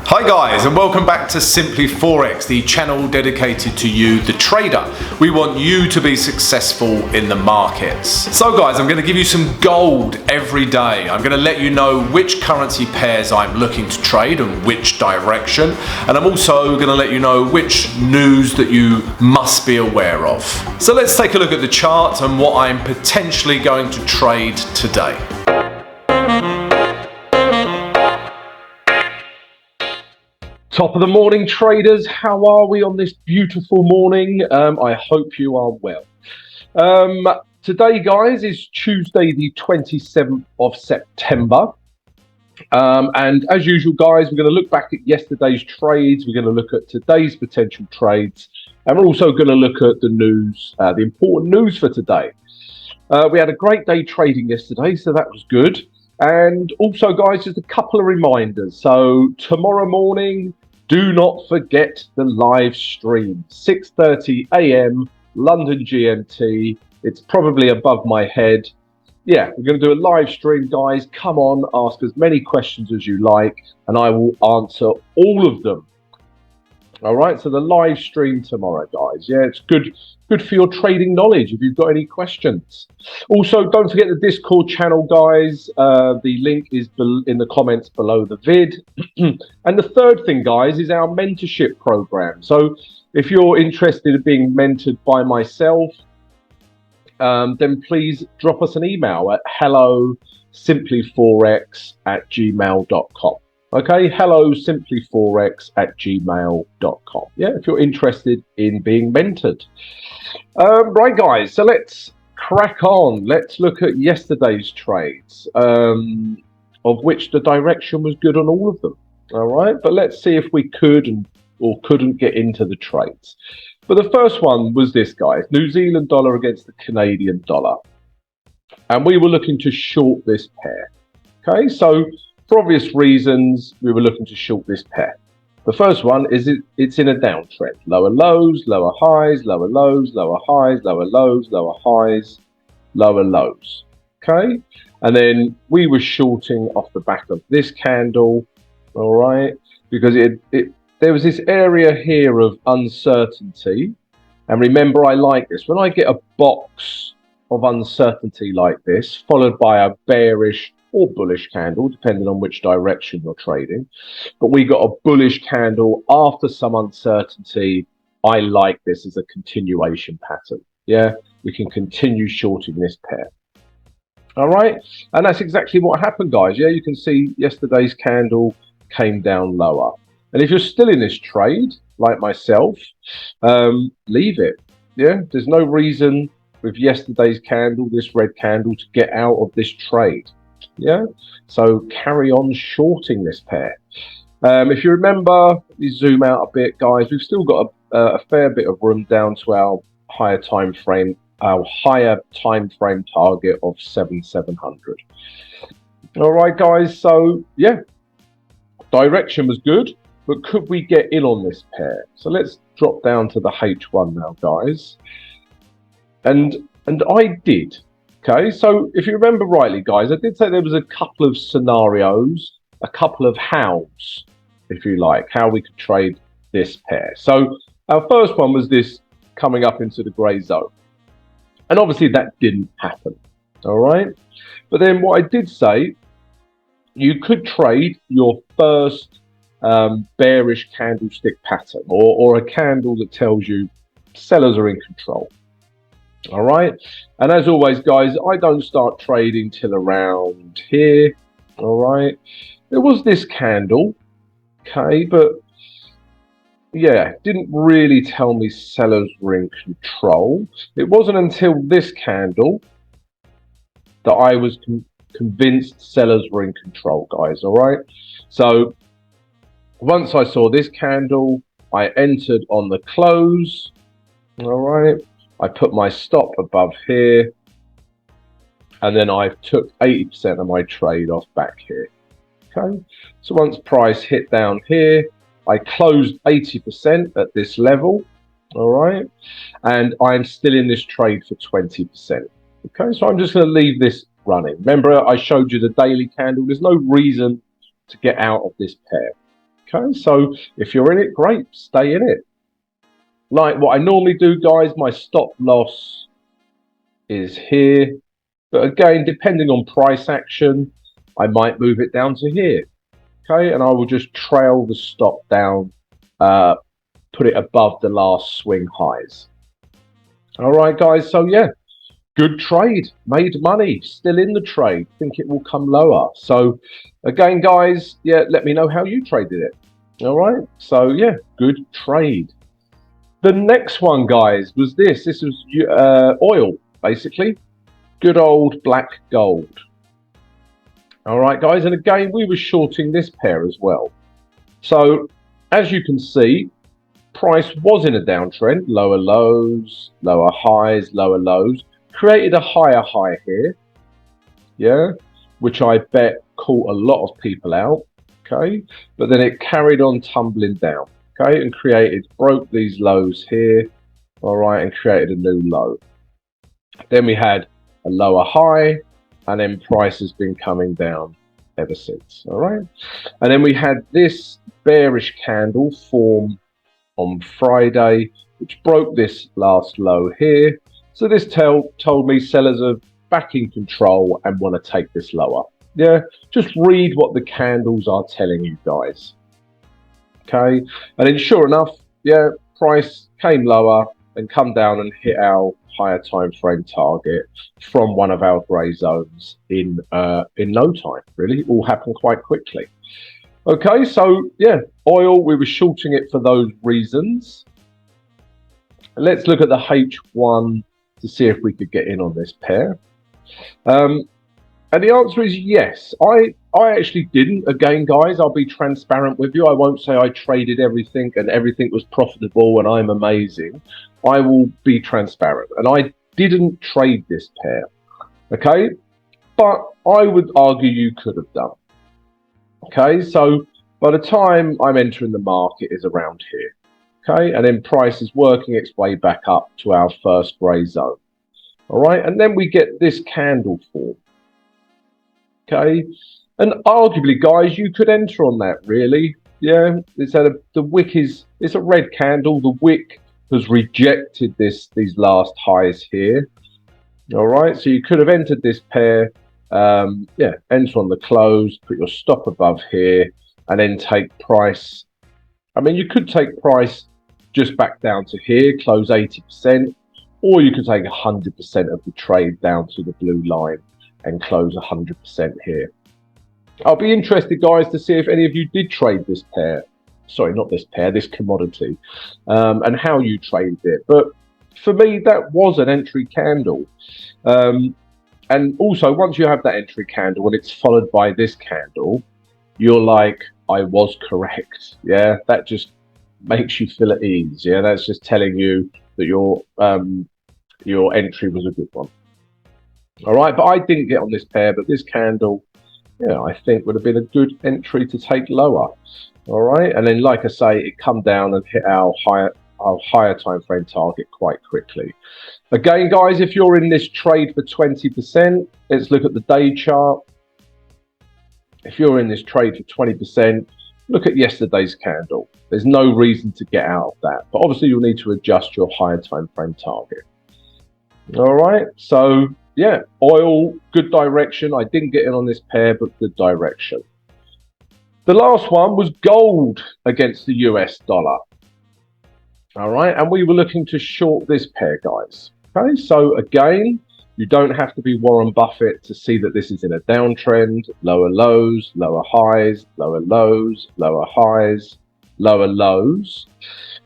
Hi guys, and welcome back to Simply Forex, the channel dedicated to you, the trader. We want you to be successful in the markets. So guys, I'm going to give you some gold every day. I'm going to let you know which currency pairs I'm looking to trade and which direction. And I'm also going to let you know which news that you must be aware of. So let's take a look at the chart and what I'm potentially going to trade today. Top of the morning, traders. How are we on this beautiful morning? I hope you are well. Today, guys, is Tuesday, the 27th of September. And as usual, guys, we're going to look back at yesterday's trades. We're going to look at today's potential trades. And we're also going to look at the news, the important news for today. We had a great day trading yesterday, so that was good. And also, guys, just a couple of reminders. So tomorrow morning, do not forget the live stream, 6:30 a.m. London GMT. It's probably above my head. Yeah, we're going to do a live stream, guys. Come on, ask as many questions as you like, and I will answer all of them. All right, so the live stream tomorrow, guys. Yeah, it's good for your trading knowledge if you've got any questions. Also, don't forget the Discord channel, guys. The link is in the comments below the vid. And the third thing, guys, is our mentorship program. So if you're interested in being mentored by myself, then please drop us an email at hello simplyforex@gmail.com. Okay, hello simplyforex@gmail.com. Yeah, if you're interested in being mentored. Right, guys, so let's crack on. Let's look at yesterday's trades, of which the direction was good on all of them. All right, but let's see if we could or couldn't get into the trades. But the first one was this, guys, New Zealand dollar against the Canadian dollar. And we were looking to short this pair. Okay, so for obvious reasons, we were looking to short this pair. The first one is it's in a downtrend. Lower lows, lower highs, lower lows, lower highs, lower lows, lower highs, lower lows. Okay? And then we were shorting off the back of this candle, all right? Because there was this area here of uncertainty. And remember, I like this. When I get a box of uncertainty like this, followed by a bearish or bullish candle, depending on which direction you're trading. But we got a bullish candle after some uncertainty. I like this as a continuation pattern. Yeah, we can continue shorting this pair. All right, and that's exactly what happened, guys. Yeah, you can see yesterday's candle came down lower. And if you're still in this trade, like myself, leave it. Yeah, there's no reason with yesterday's candle, this red candle, to get out of this trade. Yeah, so carry on shorting this pair. If you remember, we zoom out a bit, guys. We've still got a fair bit of room down to our higher time frame target of 7,700. All right, guys. So yeah, direction was good, but could we get in on this pair? So let's drop down to the H1 now, guys. And I did. Okay, so if you remember rightly, guys, I did say there was a couple of scenarios, a couple of hows, if you like, how we could trade this pair. So our first one was this coming up into the grey zone. And obviously that didn't happen, all right? But then what I did say, you could trade your first bearish candlestick pattern or a candle that tells you sellers are in control. All right, and as always, guys, I don't start trading till around here. All right, there was this candle, okay, but yeah, didn't really tell me sellers were in control. It wasn't until this candle that I was convinced sellers were in control, guys. All right, so once I saw this candle, I entered on the close. All right, I put my stop above here, and then I took 80% of my trade off back here. Okay, so once price hit down here, I closed 80% at this level. All right, and I'm still in this trade for 20%. Okay, so I'm just going to leave this running. Remember, I showed you the daily candle. There's no reason to get out of this pair. Okay, so if you're in it, great, stay in it. Like what I normally do, guys, my stop loss is here. But again, depending on price action, I might move it down to here. Okay, and I will just trail the stop down, put it above the last swing highs. All right, guys, so yeah, good trade, made money, still in the trade, think it will come lower. So again, guys, yeah, let me know how you traded it. All right, so yeah, good trade. The next one, guys, was this was oil, basically, good old black gold. All right, guys, and again, we were shorting this pair as well. So as you can see, price was in a downtrend, lower lows, lower highs, lower lows, created a higher high here, yeah, which I bet caught a lot of people out, okay, but then it carried on tumbling down, okay, and broke these lows here, all right, and created a new low. Then we had a lower high, and then price has been coming down ever since, all right, and then we had this bearish candle form on Friday, which broke this last low here. So this told me sellers are back in control and want to take this lower. Yeah, just read what the candles are telling you, guys. Okay, and then sure enough, yeah, price came lower and come down and hit our higher time frame target from one of our grey zones in no time. Really, it all happened quite quickly. Okay, so yeah, oil, we were shorting it for those reasons. Let's look at the H1 to see if we could get in on this pair. And the answer is yes. I actually didn't. Again, guys, I'll be transparent with you. I won't say I traded everything and everything was profitable and I'm amazing. I will be transparent. And I didn't trade this pair. Okay, but I would argue you could have done. Okay, so by the time I'm entering the market is around here. Okay, and then price is working its way back up to our first grey zone. All right, and then we get this candle form. Okay, and arguably, guys, you could enter on that, really. Yeah, the wick it's a red candle. The wick has rejected these last highs here. All right, so you could have entered this pair. Yeah, enter on the close, put your stop above here, and then take price. I mean, you could take price just back down to here, close 80%, or you could take 100% of the trade down to the blue line and close 100% here. I'll be interested, guys, to see if any of you did trade this pair. Sorry, not this pair, this commodity, and how you traded it. But for me, that was an entry candle. And also, once you have that entry candle and it's followed by this candle, you're like, I was correct. Yeah, that just makes you feel at ease. Yeah, that's just telling you that your entry was a good one. All right, but I didn't get on this pair, but this candle, yeah, I think would have been a good entry to take lower. All right, and then like I say, it come down and hit our higher time frame target quite quickly. Again, guys, if you're in this trade for 20%, let's look at the day chart. If you're in this trade for 20%, look at yesterday's candle. There's no reason to get out of that, but obviously you'll need to adjust your higher time frame target. All right, so yeah, oil, good direction. I didn't get in on this pair, but good direction. The last one was gold against the US dollar. All right, and we were looking to short this pair, guys. Okay, so again, you don't have to be Warren Buffett to see that this is in a downtrend. Lower lows, lower highs, lower lows, lower highs, lower lows.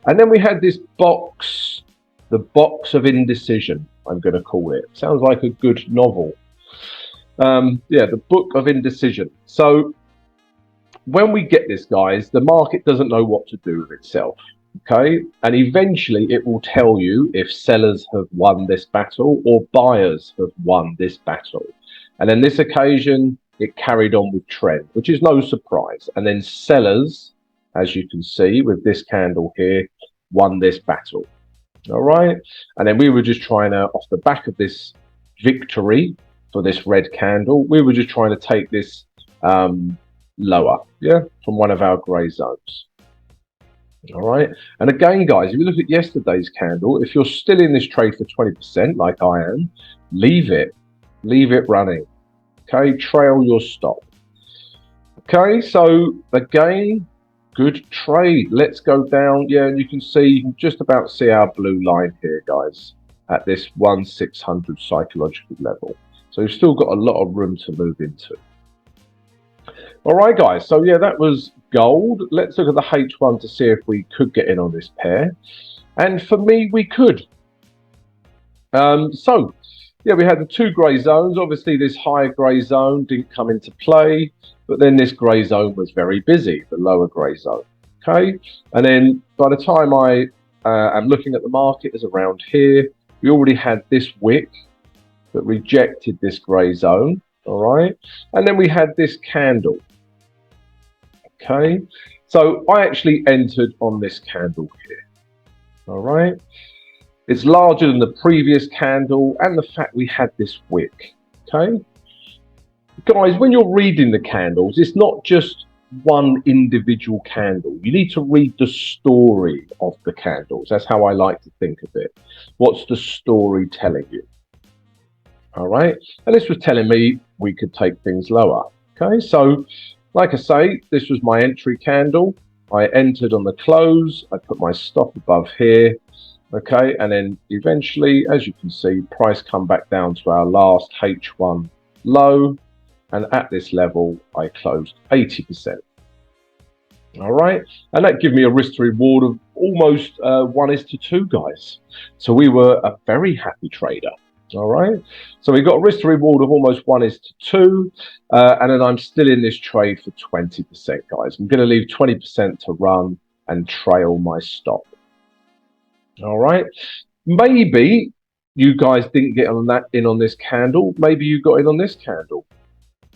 And then we had this box, the box of indecision, I'm going to call it. Sounds like a good novel. Yeah, the book of indecision. So when we get this, guys, the market doesn't know what to do with itself. Okay, and eventually it will tell you if sellers have won this battle or buyers have won this battle. And in this occasion, it carried on with trend, which is no surprise. And then sellers, as you can see with this candle here, won this battle. All right, and then we were just trying to, off the back of this victory for this red candle, we were just trying to take this lower, yeah, from one of our grey zones. All right, and again, guys, if you look at yesterday's candle, if you're still in this trade for 20%, like I am, leave it running. Okay, trail your stop. Okay, so again, good trade. Let's go down. Yeah, and you can just about see our blue line here, guys, at this 1,600 psychological level. So you've still got a lot of room to move into. All right, guys. So yeah, that was gold. Let's look at the H1 to see if we could get in on this pair. And for me, we could. So yeah, we had the two grey zones. Obviously, this higher grey zone didn't come into play, but then this grey zone was very busy, the lower grey zone. Okay, and then by the time I am looking at the market, is around here. We already had this wick that rejected this grey zone. All right, and then we had this candle. Okay, so I actually entered on this candle here. All right. It's larger than the previous candle and the fact we had this wick, okay? Guys, when you're reading the candles, it's not just one individual candle. You need to read the story of the candles. That's how I like to think of it. What's the story telling you? All right, and this was telling me we could take things lower, okay? So, like I say, this was my entry candle. I entered on the close. I put my stop above here. Okay, and then eventually, as you can see, price come back down to our last H1 low, and at this level, I closed 80%. All right, and that gave me a risk to reward of almost 1:2, guys. So we were a very happy trader. All right, so we got a risk to reward of almost 1:2, and then I'm still in this trade for 20%, guys. I'm going to leave 20% to run and trail my stop. All right, maybe you guys didn't get in on this candle. Maybe you got in on this candle.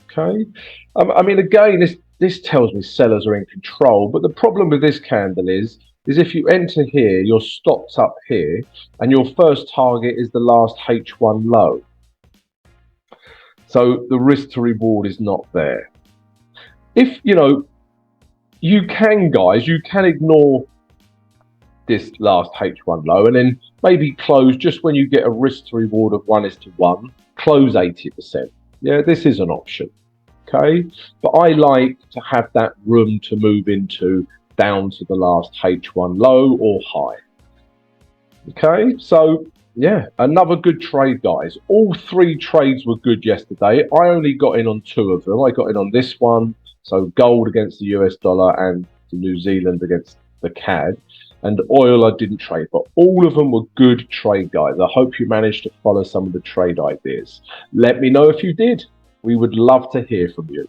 Okay, I mean, again, this tells me sellers are in control. But the problem with this candle is if you enter here, your stop's up here, and your first target is the last H1 low. So the risk to reward is not there. If you can, guys, you can ignore this last H1 low and then maybe close just when you get a risk to reward of 1:1, close 80%. Yeah, this is an option. Okay, but I like to have that room to move into down to the last H1 low or high. Okay, so yeah, another good trade, guys. All three trades were good yesterday. I only got in on two of them. I got in on this one, so gold against the US dollar and the New Zealand against the CAD. And oil I didn't trade, but all of them were good trade, guys. I hope you managed to follow some of the trade ideas. Let me know if you did. We would love to hear from you.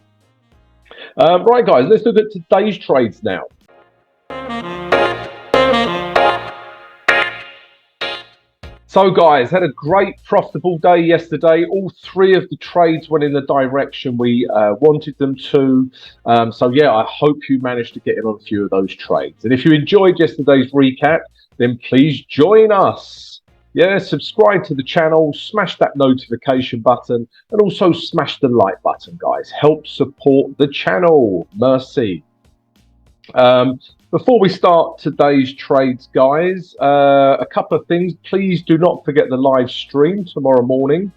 Right, guys, let's look at today's trades now. So, guys, had a great profitable day yesterday. All three of the trades went in the direction we wanted them to. So, yeah, I hope you managed to get in on a few of those trades. And if you enjoyed yesterday's recap, then please join us. Yeah, subscribe to the channel, smash that notification button, and also smash the like button, guys. Help support the channel. Mercy. Before we start today's trades, guys, a couple of things. Please do not forget the live stream tomorrow morning.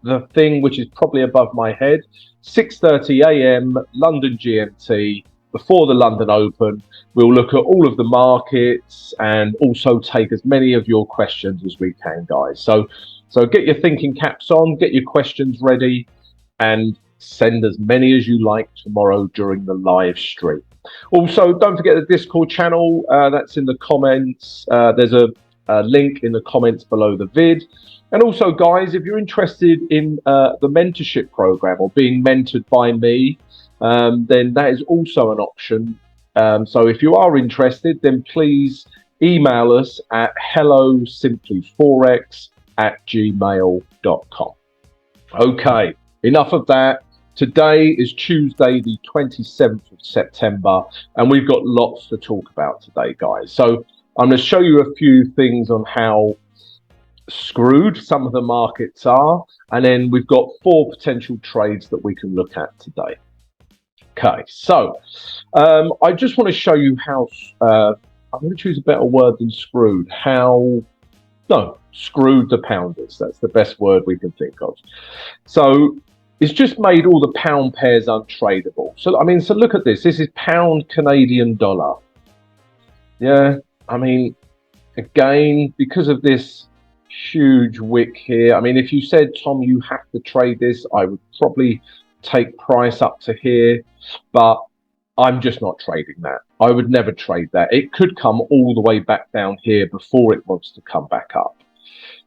The thing which is probably above my head, 6:30 a.m. London GMT, before the London Open. We'll look at all of the markets and also take as many of your questions as we can, guys. So get your thinking caps on, get your questions ready, and send as many as you like tomorrow during the live stream. Also, don't forget the Discord channel. That's in the comments. There's a link in the comments below the vid. And also, guys, if you're interested in the mentorship program or being mentored by me, then that is also an option. So if you are interested, then please email us at hellosimplyforex@gmail.com. Okay, enough of that. Today is Tuesday, the 27th of September, and we've got lots to talk about today, guys. So I'm going to show you a few things on how screwed some of the markets are, and then we've got 4 potential trades that we can look at today. Okay, so I just want to show you how, I'm going to choose a better word than screwed, screwed the pounders. That's the best word we can think of. So it's just made all the pound pairs untradeable. So, I mean, so look at this. This is pound Canadian dollar. Yeah, I mean, again, because of this huge wick here, I mean, if you said, Tom, you have to trade this, I would probably take price up to here, but I'm just not trading that. I would never trade that. It could come all the way back down here before it wants to come back up.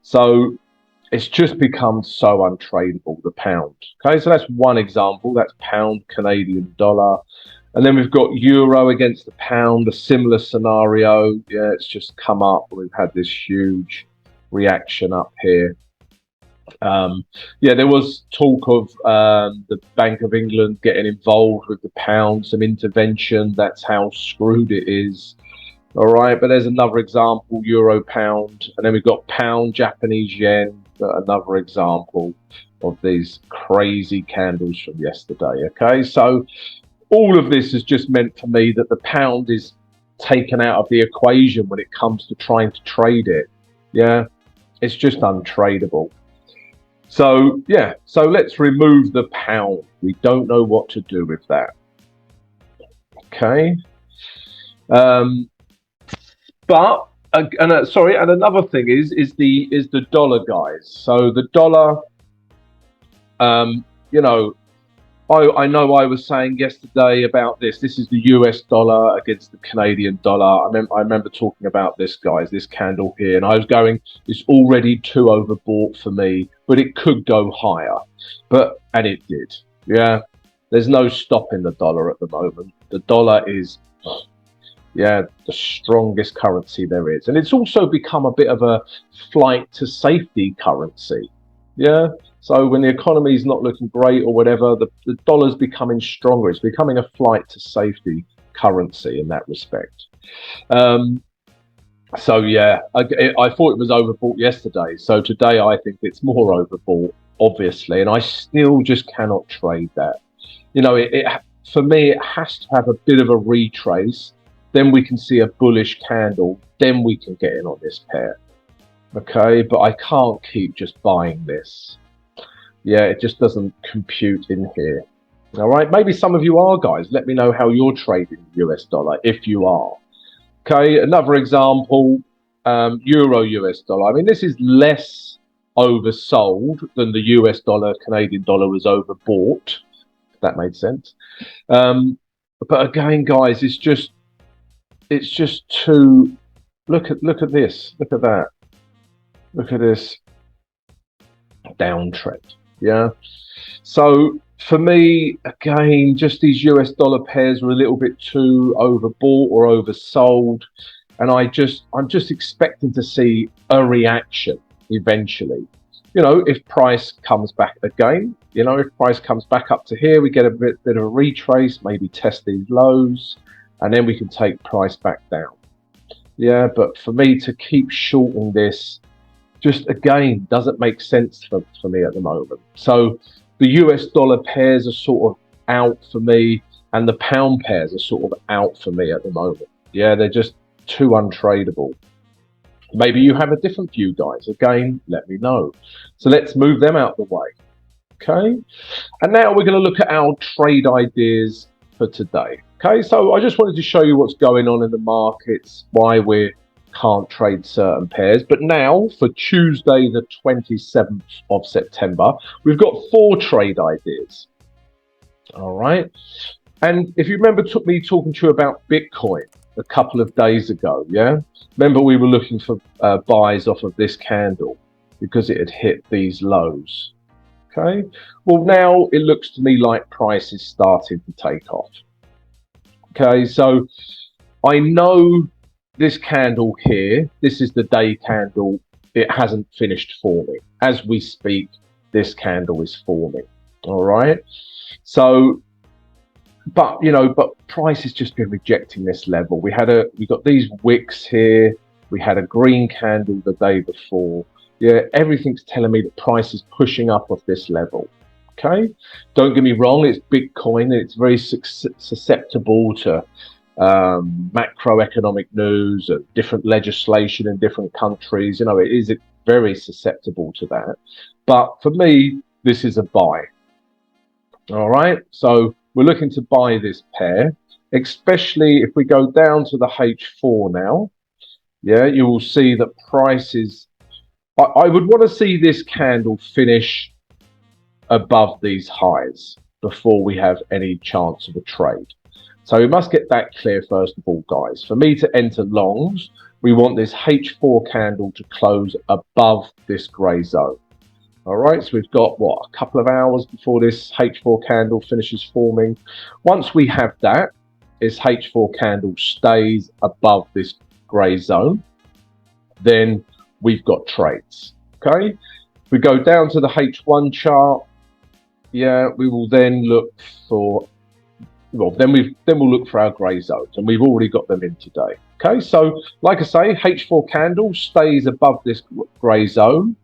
So it's just become so untradeable, the pound. Okay, so that's one example. That's pound Canadian dollar. And then we've got euro against the pound, a similar scenario. Yeah, it's just come up. We've had this huge reaction up here. Yeah, there was talk of the Bank of England getting involved with the pound, some intervention. That's how screwed it is. All right, but there's another example, euro pound, and then we've got pound Japanese yen, another example of these crazy candles from yesterday. Okay, so all of this has just meant for me that the pound is taken out of the equation when it comes to trying to trade it. Yeah, it's just untradeable. So yeah, so let's remove the pound. We don't know what to do with that. Okay. But sorry, and another thing is the dollar, guys. So the dollar, you know, I know I was saying yesterday about this. This is the US dollar against the Canadian dollar. I remember talking about this, guys, this candle here, and I was going, it's already too overbought for me, but it could go higher. And it did. Yeah, there's no stopping the dollar at the moment. The dollar is, yeah, the strongest currency there is. And it's also become a bit of a flight to safety currency. Yeah. So when the economy is not looking great or whatever, the dollar's becoming stronger. It's becoming a flight to safety currency in that respect. So yeah, I thought it was overbought yesterday. So today I think it's more overbought, obviously, and I still just cannot trade that. You know, for me, it has to have a bit of a retrace. Then we can see a bullish candle. Then we can get in on this pair. Okay, but I can't keep just buying this. Yeah, it just doesn't compute in here. All right, maybe some of you are, guys. Let me know how you're trading the US dollar, if you are. Okay, another example, euro US dollar. I mean, this is less oversold than the US dollar, Canadian dollar was overbought. If that made sense. But again, guys, it's just too. Look at this. Look at that. Look at this downtrend. Yeah. So for me, again, just these US dollar pairs were a little bit too overbought or oversold, and I'm just expecting to see a reaction eventually. You know, if price comes back again, you know, if price comes back up to here, we get a bit of a retrace, maybe test these lows, and then we can take price back down. Yeah, but for me to keep shorting this, just again, doesn't make sense for me at the moment. So the US dollar pairs are sort of out for me, and the pound pairs are sort of out for me at the moment. Yeah, they're just too untradeable. Maybe you have a different view, guys. Again, let me know. So let's move them out the way. Okay. And now we're going to look at our trade ideas for today. Okay. So I just wanted to show you what's going on in the markets, why we can't trade certain pairs. But now for Tuesday, the 27th of September, we've got 4 trade ideas. All right. And if you remember me talking to you about Bitcoin a couple of days ago, yeah? Remember we were looking for buys off of this candle because it had hit these lows. Okay. Well, now it looks to me like price is starting to take off. Okay. So I know this candle here, this is the day candle. It hasn't finished forming. As we speak, this candle is forming. All right. So, but price has just been rejecting this level. We got these wicks here. We had a green candle the day before. Yeah, everything's telling me that price is pushing up off this level. Okay, don't get me wrong, it's Bitcoin, it's very susceptible to macroeconomic news and different legislation in different countries. You know, it is very susceptible to that. But for me, this is a buy. All right, so we're looking to buy this pair, especially if we go down to the H4 now. Yeah, you will see that prices. I would want to see this candle finish above these highs before we have any chance of a trade. So we must get that clear first of all, guys. For me to enter longs, we want this H4 candle to close above this grey zone. All right, so we've got, what, a couple of hours before this H4 candle finishes forming. Once we have that, this H4 candle stays above this grey zone, then we've got trades, okay? If we go down to the H1 chart, yeah, we will then look for, well, then we'll look for our grey zones, and we've already got them in today. Okay, so like I say, H4 candle stays above this grey zone.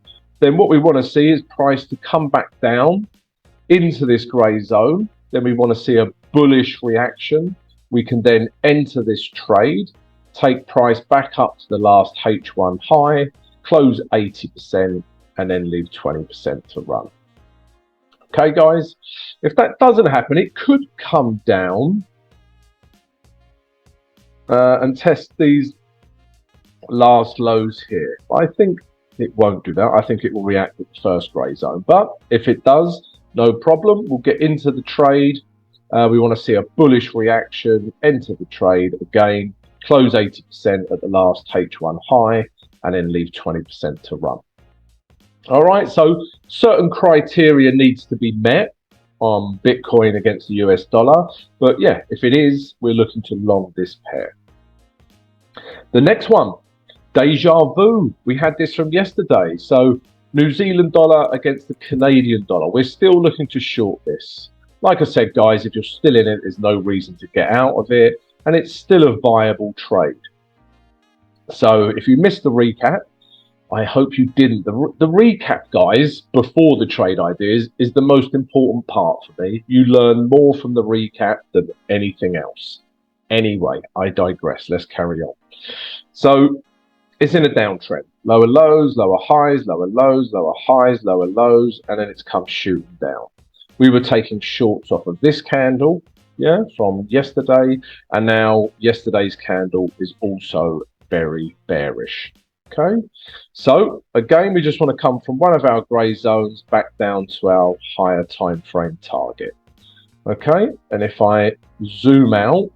Then what we want to see is price to come back down into this grey zone. Then we want to see a bullish reaction. We can then enter this trade, take price back up to the last H1 high, close 80%, and then leave 20% to run. Okay, guys, if that doesn't happen, it could come down and test these last lows here. I think it won't do that. I think it will react at the first grey zone. But if it does, no problem. We'll get into the trade. We want to see a bullish reaction, enter the trade again, close 80% at the last H1 high, and then leave 20% to run. All right, so certain criteria needs to be met on Bitcoin against the US dollar. But yeah, if it is, we're looking to long this pair. The next one, deja vu. We had this from yesterday. So New Zealand dollar against the Canadian dollar. We're still looking to short this. Like I said, guys, if you're still in it, there's no reason to get out of it. And it's still a viable trade. So if you missed the recap, I hope you didn't. The recap, guys, before the trade ideas is the most important part for me. You learn more from the recap than anything else. Anyway, I digress. Let's carry on. So it's in a downtrend. Lower lows, lower highs, lower lows, lower highs, lower lows, and then it's come shooting down. We were taking shorts off of this candle, yeah, from yesterday, and now yesterday's candle is also very bearish. Okay, so again, we just want to come from one of our grey zones back down to our higher time frame target. Okay, and if I zoom out,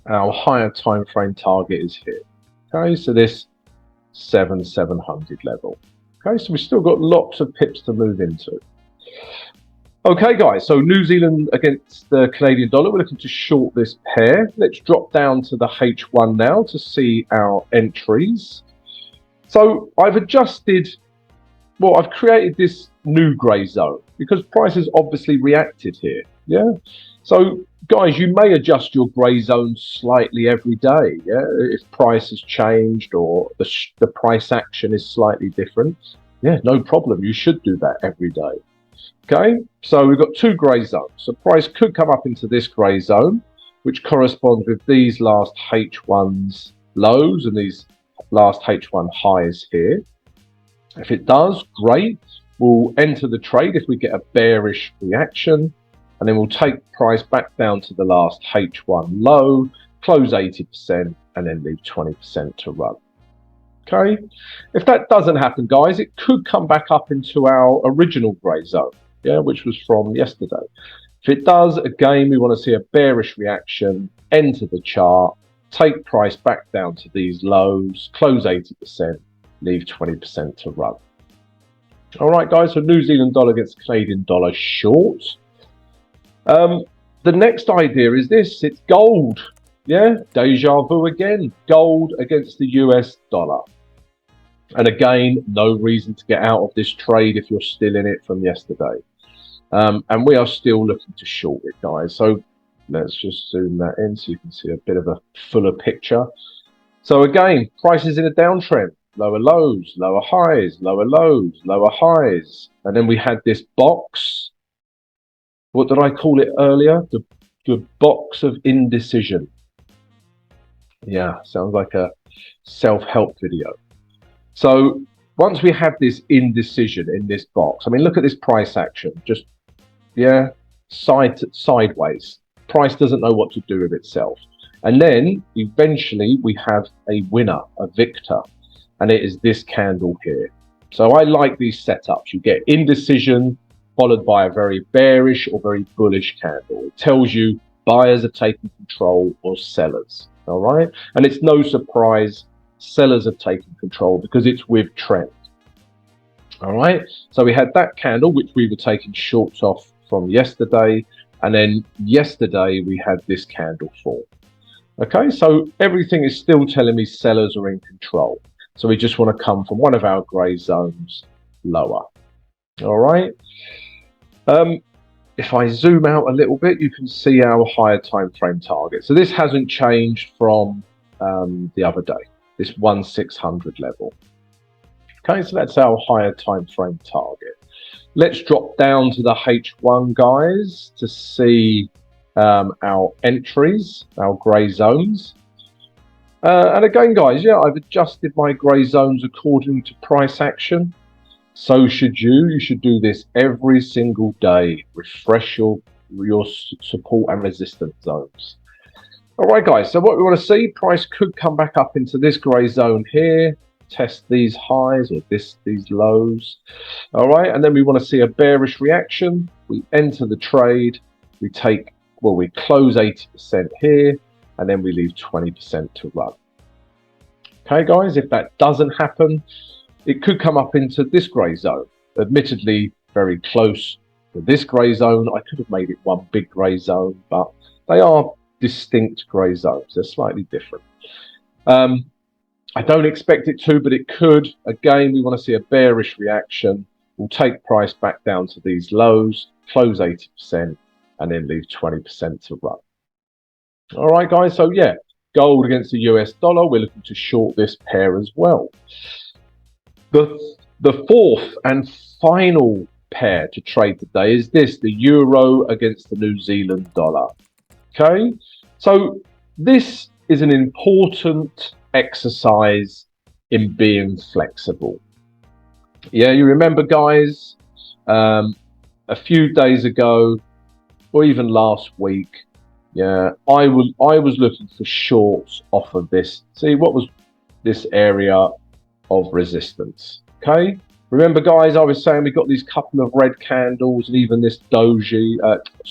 our higher time frame target is here. Okay, so this 700 level. Okay, so we've still got lots of pips to move into. Okay, guys, so New Zealand against the Canadian dollar, we're looking to short this pair. Let's drop down to the H1 now to see our entries. So I've adjusted, well, I've created this new grey zone because price has obviously reacted here, yeah? So, guys, you may adjust your grey zone slightly every day, yeah? If price has changed or the price action is slightly different, yeah, no problem. You should do that every day. Okay, so we've got two grey zones. So price could come up into this grey zone, which corresponds with these last H1's lows and these last H1 highs here. If it does, great. We'll enter the trade if we get a bearish reaction, and then we'll take price back down to the last H1 low, close 80%, and then leave 20% to run. Okay, if that doesn't happen, guys, it could come back up into our original grey zone, yeah, which was from yesterday. If it does, again, we want to see a bearish reaction, enter the chart, take price back down to these lows, close 80%, leave 20% to run. All right, guys, so New Zealand dollar against Canadian dollar short. The next idea is this, it's gold. Yeah, deja vu again, gold against the US dollar. And again, no reason to get out of this trade if you're still in it from yesterday. And we are still looking to short it, guys. So let's just zoom that in so you can see a bit of a fuller picture. So again, price is in a downtrend. Lower lows, lower highs, lower lows, lower highs. And then we had this box what did I call it earlier? The box of indecision. Yeah, sounds like a self-help video. So once we have this indecision in this box, I mean, look at this price action. Just, yeah, sideways. Price doesn't know what to do with itself. And then eventually we have a winner, a victor, and it is this candle here. So I like these setups. You get indecision followed by a very bearish or very bullish candle. It tells you buyers are taking control or sellers. All right. And it's no surprise sellers have taken control because it's with trend. All right. So we had that candle, which we were taking shorts off from yesterday. And then yesterday we had this candle form. Okay. So everything is still telling me sellers are in control. So we just want to come from one of our gray zones lower. All right. If I zoom out a little bit, you can see our higher time frame target. So this hasn't changed from the other day, this 1600 level. Okay, so that's our higher time frame target. Let's drop down to the H1, guys, to see our entries, our gray zones. And again, guys, yeah, I've adjusted my gray zones according to price action. So should you. You should do this every single day. Refresh your support and resistance zones. All right, guys. So what we want to see, price could come back up into this gray zone here, test these highs or these lows. All right, and then we want to see a bearish reaction. We enter the trade. We close 80% here, and then we leave 20% to run. Okay, guys. If that doesn't happen, it could come up into this grey zone, admittedly very close to this grey zone. I could have made it one big grey zone, but they are distinct grey zones. They're slightly different. I don't expect it to, but it could. Again, we want to see a bearish reaction. We'll take price back down to these lows, close 80%, and then leave 20% to run. All right, guys. So, yeah, gold against the US dollar. We're looking to short this pair as well. The fourth and final pair to trade today is this, the euro against the New Zealand dollar. Okay, so this is an important exercise in being flexible. Yeah, you remember, guys, a few days ago or even last week, yeah, I was looking for shorts off of this. See, what was this area of resistance? Okay, remember, guys, I was saying we got these couple of red candles and even this doji,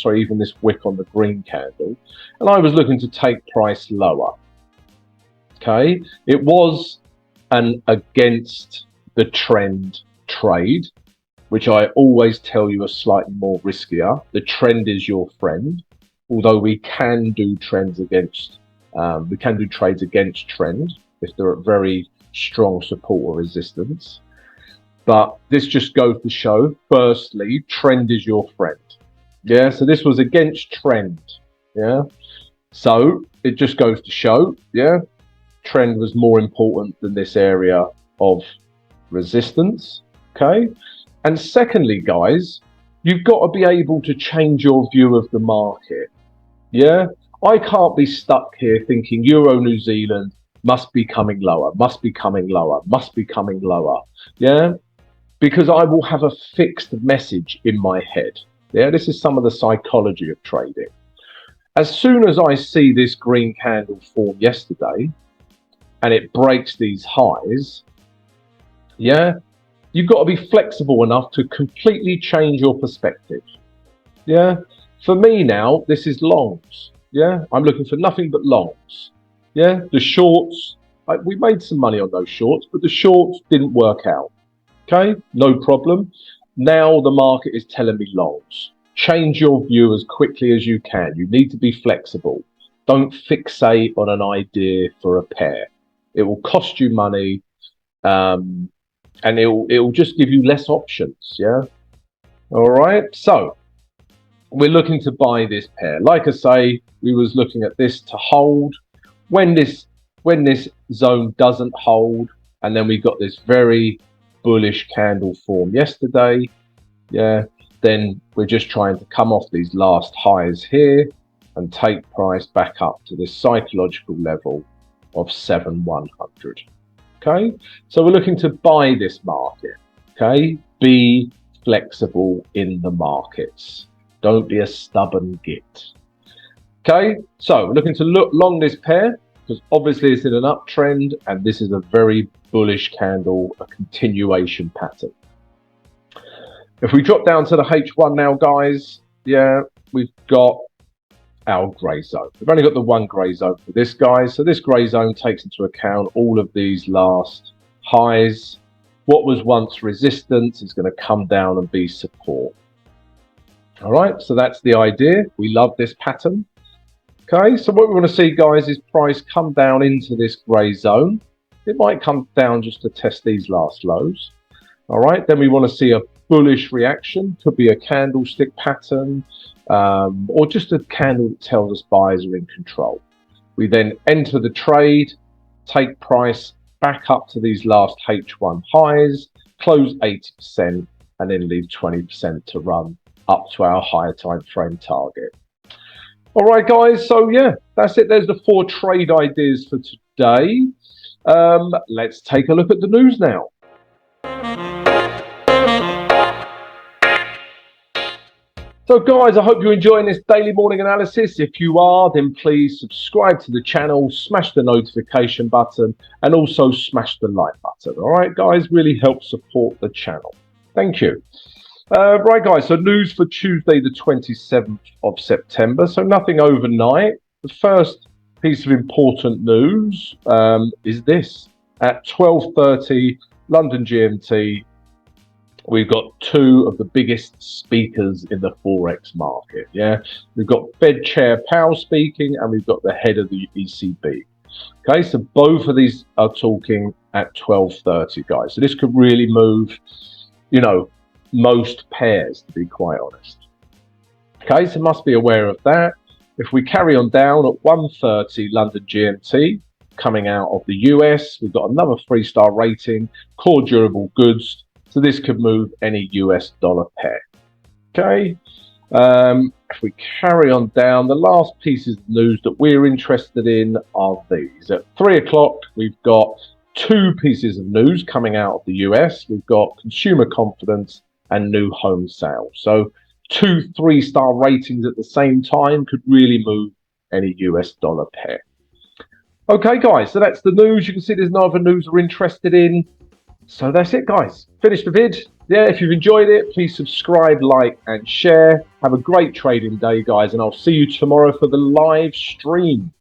even this wick on the green candle, and I was looking to take price lower. Okay, it was an against the trend trade, which I always tell you are slightly more riskier. The trend is your friend, although we can do trades against trend if they're at very strong support or resistance. But this just goes to show, firstly, trend is your friend. Yeah, so this was against trend. Yeah, so it just goes to show, yeah, trend was more important than this area of resistance. Okay, and secondly, guys, you've got to be able to change your view of the market. Yeah, I can't be stuck here thinking Euro New Zealand must be coming lower, must be coming lower, must be coming lower. Yeah, because I will have a fixed message in my head. Yeah, this is some of the psychology of trading. As soon as I see this green candle form yesterday and it breaks these highs, yeah, you've got to be flexible enough to completely change your perspective. Yeah, for me now, this is longs. Yeah, I'm looking for nothing but longs. Yeah, the shorts, we made some money on those shorts, but the shorts didn't work out. Okay, no problem. Now the market is telling me longs. Change your view as quickly as you can. You need to be flexible. Don't fixate on an idea for a pair. It will cost you money, and it will just give you less options. Yeah. All right. So we're looking to buy this pair. Like I say, we was looking at this to hold. When this zone doesn't hold, and then we got this very bullish candle form yesterday. Yeah, then we're just trying to come off these last highs here and take price back up to this psychological level of 7,100. Okay, so we're looking to buy this market. Okay, be flexible in the markets. Don't be a stubborn git. Okay, so we're looking to look long this pair because obviously it's in an uptrend and this is a very bullish candle, a continuation pattern. If we drop down to the H1 now, guys, yeah, we've got our grey zone. We've only got the one grey zone for this, guys. So this grey zone takes into account all of these last highs. What was once resistance is going to come down and be support. All right, so that's the idea. We love this pattern. Okay, so what we want to see, guys, is price come down into this grey zone. It might come down just to test these last lows. All right, then we want to see a bullish reaction. Could be a candlestick pattern or just a candle that tells us buyers are in control. We then enter the trade, take price back up to these last H1 highs, close 80%, and then leave 20% to run up to our higher time frame target. All right, guys, so yeah, that's it. There's the 4 trade ideas for today. Let's take a look at the news now. So guys, I hope you're enjoying this daily morning analysis. If you are, then please subscribe to the channel, smash the notification button, and also smash the like button. All right, guys, really help support the channel. Thank you. Right, guys, so news for Tuesday, the 27th of September. So nothing overnight. The first piece of important news is this. At 12:30 London GMT, we've got 2 of the biggest speakers in the Forex market. Yeah, we've got Fed Chair Powell speaking, and we've got the head of the ECB. Okay, so both of these are talking at 12:30, guys. So this could really move, you know, most pairs, to be quite honest. Okay, so must be aware of that. If we carry on down at 1:30 London GMT, coming out of the US, we've got another 3-star rating, core durable goods. So this could move any US dollar pair. Okay, if we carry on down, the last pieces of news that we're interested in are these. At 3 o'clock, we've got 2 pieces of news coming out of the US. We've got consumer confidence and new home sales. So 2 3-star ratings at the same time could really move any US dollar pair. Okay, guys, so that's the news. You can see there's no other news we're interested in. So that's it, guys. Finished the vid. Yeah, if you've enjoyed it, please subscribe, like, and share. Have a great trading day, guys, and I'll see you tomorrow for the live stream.